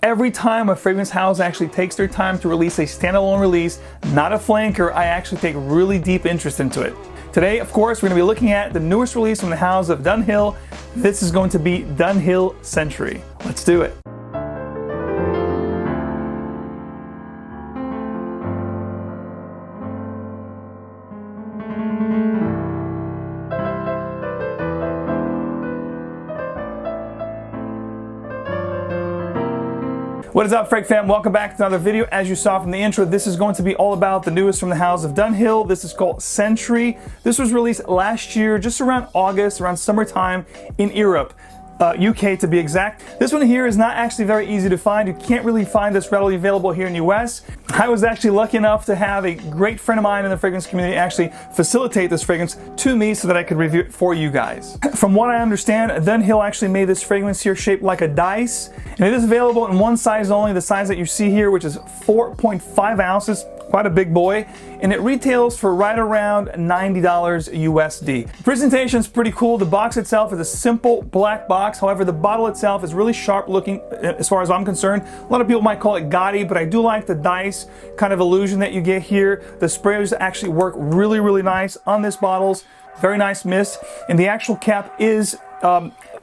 every time a fragrance house actually takes their time to release a standalone release, not a flanker, I actually take really deep interest into it. Today, of course, we're going to be looking at the newest release from the house of Dunhill. This is going to be Dunhill Century. Let's do it. What is up, Frag fam? Welcome back to another video. As you saw from the intro, this is going to be all about the newest from the house of Dunhill. This is called Century. This was released last year, just around August, around summertime in Europe. UK to be exact. This one here is not actually very easy to find. You can't really find this readily available here in the US. I was actually lucky enough to have a great friend of mine in the fragrance community actually facilitate this fragrance to me so that I could review it for you guys. From what I understand, Dunhill actually made this fragrance here shaped like a dice, and it is available in one size only, the size that you see here, which is 4.5 ounces. Quite a big boy, and it retails for right around $90 USD. The presentation is pretty cool. The box itself is a simple black box. However, the bottle itself is really sharp looking as far as I'm concerned. A lot of people might call it gaudy, but I do like the dice kind of illusion that you get here. The sprayers actually work really nice on this bottles. Very nice mist, and the actual cap is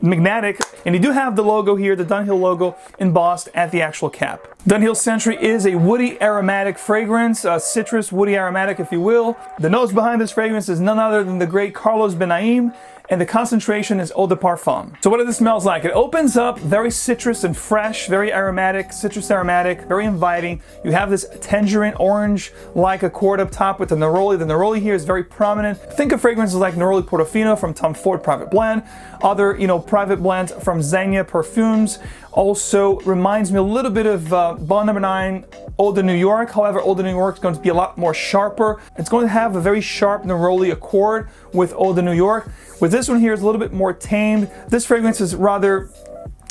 magnetic, and you do have the logo here, the Dunhill logo, embossed at the actual cap. Dunhill Century is a woody aromatic fragrance, citrus woody aromatic if you will. The nose behind this fragrance is none other than the great Carlos Benaim, and the concentration is eau de parfum. So what does it smells like? It opens up very citrus and fresh, very aromatic, citrus aromatic, very inviting. You have this tangerine orange like accord up top with the neroli. The neroli here is very prominent. Think of fragrances like Neroli Portofino from Tom Ford Private Blend, other private blends from Zegna Perfumes. Also reminds me a little bit of Bond No. 9 Eau de New York. However, Eau de New York is going to be a lot more sharper. It's going to have a very sharp neroli accord with Eau de New York. With this one here, is a little bit more tamed. This fragrance is rather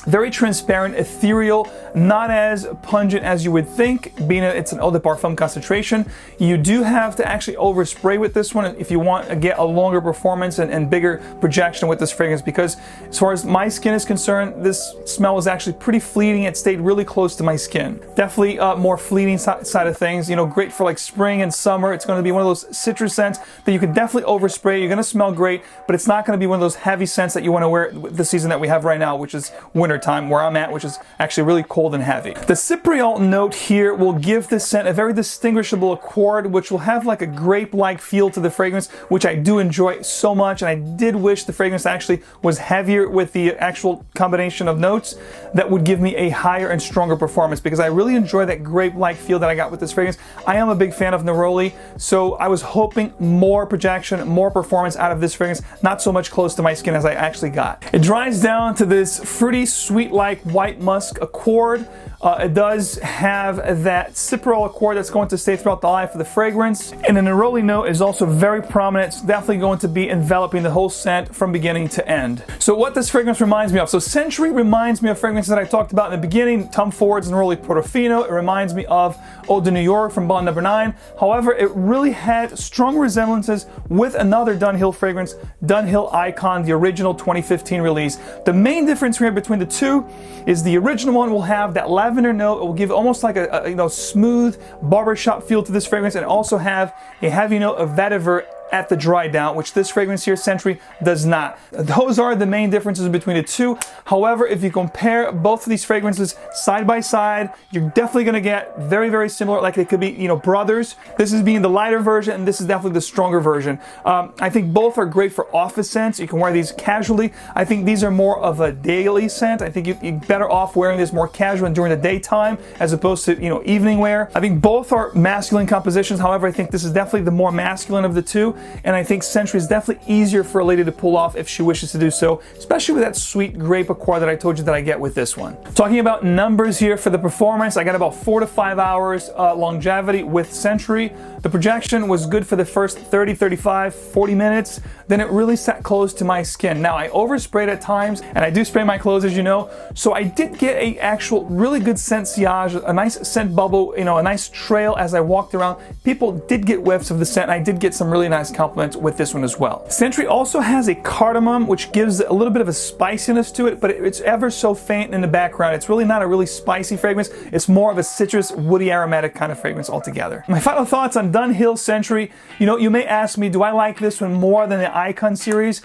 very transparent, ethereal, not as pungent as you would think, being it's an eau de parfum concentration. You do have to actually overspray with this one if you want to get a longer performance and bigger projection with this fragrance, because as far as my skin is concerned, this smell was actually pretty fleeting. It stayed really close to my skin. Definitely more fleeting side of things, great for like spring and summer. It's going to be one of those citrus scents that you can definitely overspray. You're going to smell great, but it's not going to be one of those heavy scents that you want to wear the season that we have right now, which is winter time where I'm at, which is actually really cold and heavy. The cypriol note here will give this scent a very distinguishable accord, which will have like a grape-like feel to the fragrance, which I do enjoy so much, and I did wish the fragrance actually was heavier with the actual combination of notes that would give me a higher and stronger performance, because I really enjoy that grape-like feel that I got with this fragrance. I am a big fan of neroli, so I was hoping more projection, more performance out of this fragrance, not so much close to my skin as I actually got. It dries down to this fruity, sweet-like white musk accord. It does have that cypriol accord that's going to stay throughout the life of the fragrance. And the neroli note is also very prominent. It's definitely going to be enveloping the whole scent from beginning to end. So what this fragrance reminds me of? So Century reminds me of fragrances that I talked about in the beginning. Tom Ford's Neroli Portofino. It reminds me of Eau de New York from Bond No. 9. However, it really had strong resemblances with another Dunhill fragrance, Dunhill Icon, the original 2015 release. The main difference here between the two is the original one will have that lavender note. It will give almost like a smooth barbershop feel to this fragrance, and also have a heavy note of vetiver at the dry down, which this fragrance here, Century, does not. Those are the main differences between the two. However, if you compare both of these fragrances side by side, you're definitely going to get very similar, like they could be, brothers. This is being the lighter version, and this is definitely the stronger version. I think both are great for office scents. You can wear these casually. I think these are more of a daily scent. I think you're better off wearing this more casual and during the daytime as opposed to, evening wear. I think both are masculine compositions. However, I think this is definitely the more masculine of the two. And I think Century is definitely easier for a lady to pull off if she wishes to do so, especially with that sweet grape accord that I told you that I get with this one. Talking about numbers here for the performance, I got about 4 to 5 hours longevity with Century. The projection was good for the first 30, 35, 40 minutes. Then it really sat close to my skin. Now, I oversprayed at times, and I do spray my clothes, as you know, so I did get a actual really good scent sillage, a nice scent bubble, a nice trail as I walked around. People did get whiffs of the scent, and I did get some really nice nice compliment with this one as well. Sentry also has a cardamom, which gives a little bit of a spiciness to it, but it's ever so faint in the background. It's really not a really spicy fragrance. It's more of a citrus, woody, aromatic kind of fragrance altogether. My final thoughts on Dunhill Sentry. You know, you may ask me, do I like this one more than the Icon series?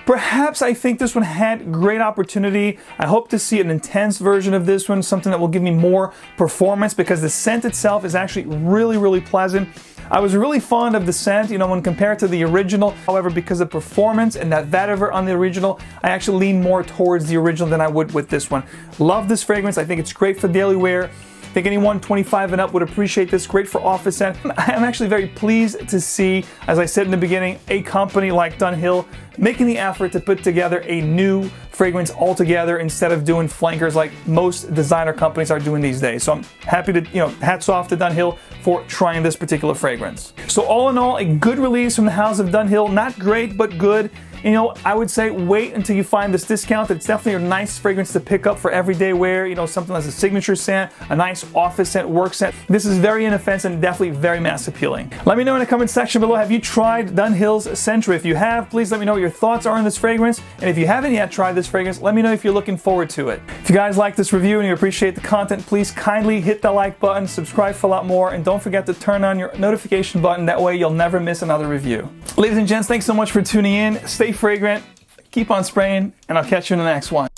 Perhaps I think this one had great opportunity. I hope to see an intense version of this one, something that will give me more performance, because the scent itself is actually really, really pleasant. I was really fond of the scent, you know, when compared to the original. However, because of performance and that vetiver on the original, I actually lean more towards the original than I would with this one. Love this fragrance. I think it's great for daily wear. I think anyone 25 and up would appreciate this. Great for office scent. I'm actually very pleased to see, as I said in the beginning, a company like Dunhill making the effort to put together a new fragrance altogether instead of doing flankers like most designer companies are doing these days. So I'm happy to, you know, hats off to Dunhill for trying this particular fragrance. So all in all, a good release from the house of Dunhill. Not great, but good. You know, I would say wait until you find this discount. It's definitely a nice fragrance to pick up for everyday wear. You know, something that's a signature scent, a nice office scent, work scent. This is very inoffensive and definitely very mass appealing. Let me know in the comment section below, have you tried Dunhill's Sentry? If you have, please let me know what your thoughts are on this fragrance. And if you haven't yet tried this fragrance, let me know if you're looking forward to it. If you guys like this review and you appreciate the content, please kindly hit the like button, subscribe for a lot more, and don't forget to turn on your notification button. That way you'll never miss another review. Ladies and gents, thanks so much for tuning in. Stay fragrant, keep on spraying, and I'll catch you in the next one.